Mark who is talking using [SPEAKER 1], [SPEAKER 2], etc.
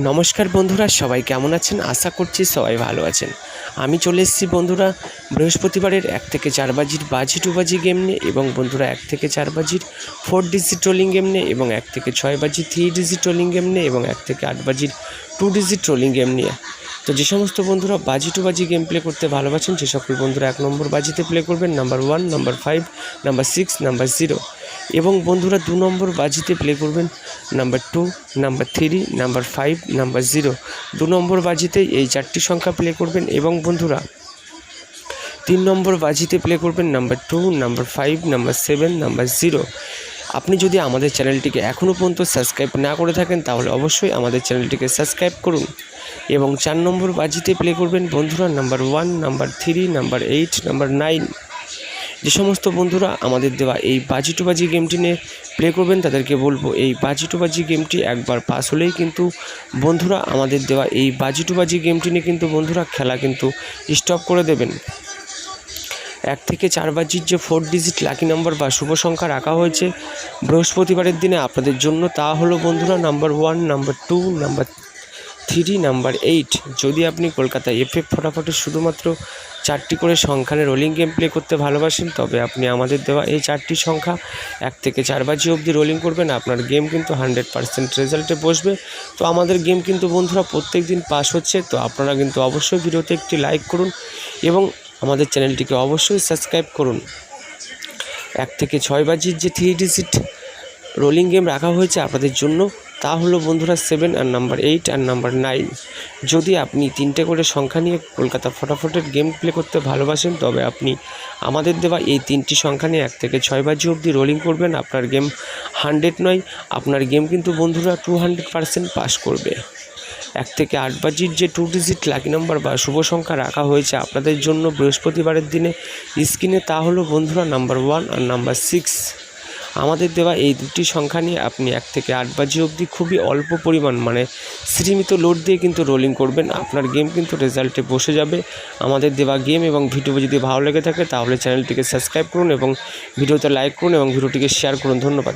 [SPEAKER 1] নমস্কার বন্ধুরা, সবাই কেমন আছেন? আশা করছি সবাই ভালো আছেন। আমি চলে এসেছি বন্ধুরা বৃহস্পতিবারের 1 থেকে 4 বাজির বাজি টু বাজি গেম নিয়ে, এবং বন্ধুরা 1 থেকে 4 বাজির 4 ডিজিট রোলিং গেম নিয়ে, এবং 1 থেকে 6 বাজির 3 ডিজিট রোলিং গেম নিয়ে, এবং 1 থেকে 8 বাজির 2 ডিজিট রোলিং গেম নিয়ে। তো যে সমস্ত বন্ধুরা বাজি টু বাজি গেম প্লে করতে ভালোবাসেন, যে সকল বন্ধুরা 1 নম্বর বাজিতে প্লে করবেন, নাম্বার 1, নাম্বার 5, নাম্বার 6, নাম্বার 0, এবং বন্ধুরা 2 নম্বর বাজিতে প্লে করবেন নাম্বার 2, নাম্বার 3, নাম্বার 5, নাম্বার 0। 2 নম্বর বাজিতে এই 4টি সংখ্যা প্লে করবেন, এবং বন্ধুরা 3 নম্বর বাজিতে প্লে করবেন নাম্বার 2, নাম্বার 5, নাম্বার 7, নাম্বার 0। আপনি যদি আমাদের চ্যানেলটিকে এখনও পর্যন্ত সাবস্ক্রাইব না করে থাকেন, তাহলে অবশ্যই আমাদের চ্যানেলটিকে সাবস্ক্রাইব করুন। এবং 4 নম্বর বাজিতে প্লে করবেন বন্ধুরা নাম্বার 1, নাম্বার 3, নাম্বার 8, নাম্বার 9। যে সমস্ত বন্ধুরা আমাদের দেওয়া এই বাজি টু বাজি গেমটি নিয়ে প্লে করবেন, তাদেরকে বলবো এই বাজি টু বাজি গেমটি একবার পাস হলেই কিন্তু বন্ধুরা আমাদের দেওয়া এই বাজি টু বাজি গেমটি নিয়ে কিন্তু বন্ধুরা খেলা কিন্তু স্টপ করে দেবেন। 1 থেকে 4 বাজির যে 4 ডিজিট লাকি নাম্বার বা শুভ সংখ্যা রাখা হয়েছে বৃহস্পতিবারের দিনে আপনাদের জন্য, তা হলো বন্ধুরা নাম্বার 1, নাম্বার 2, নাম্বার 3, নাম্বার 8। যদি আপনি কলকাতা FF ফটাফটের শুধুমাত্র 4টি করে সংখ্যানে রোলিং গেম প্লে করতে ভালোবাসেন, তবে আপনি আমাদের দেওয়া এই 4টি সংখ্যা 1 থেকে 4 বাজি অবধি রোলিং করবেন, আপনার গেম কিন্তু 100% রেজাল্টে বসবে। তো আমাদের গেম কিন্তু বন্ধুরা প্রত্যেক দিন পাস হচ্ছে। তো আপনারা কিন্তু অবশ্যই ভিডিওতে একটি লাইক করুন, এবং আমাদের চ্যানেলটিকে অবশ্যই সাবস্ক্রাইব করুন। 1 থেকে 6 বাজির যে 3 ডিজিট রোলিং গেম রাখা হয়েছে আপনাদের জন্য, তা হলো বন্ধুরা 7 আর নাম্বার 8 আর নাম্বার 9। যদি আপনি 3টে করে সংখ্যা নিয়ে কলকাতা ফটাফটের গেম প্লে করতে ভালোবাসেন, তবে আপনি আমাদের দেওয়া এই 3টি সংখ্যা নিয়ে 1 থেকে 6 বাজি অবধি রোলিং করবেন। আপনার গেম 100 নয়, আপনার গেম কিন্তু বন্ধুরা 200% পাস করবে। 1 থেকে 8 বাজির যে 2 ডিজিট লাকি নাম্বার বা শুভ সংখ্যা রাখা হয়েছে আপনাদের জন্য বৃহস্পতিবারের দিনে স্ক্রিনে, তা হলো বন্ধুরা নাম্বার 1 আর নাম্বার 6। আমাদের দেওয়া এই দুটি সংখ্যা নিয়ে আপনি 1 থেকে 8 বাজি অবধি খুবই অল্প পরিমাণ সীমিত লোড দিয়ে কিন্তু রোলিং করবেন, আপনার গেম কিন্তু রেজাল্টে বসে যাবে। আমাদের দেওয়া গেম এবং ভিডিও যদি ভালো লেগে থাকে, তাহলে চ্যানেলটিকে সাবস্ক্রাইব করুন, এবং ভিডিওতে লাইক করুন, এবং ভিডিওটিকে শেয়ার করুন। ধন্যবাদ।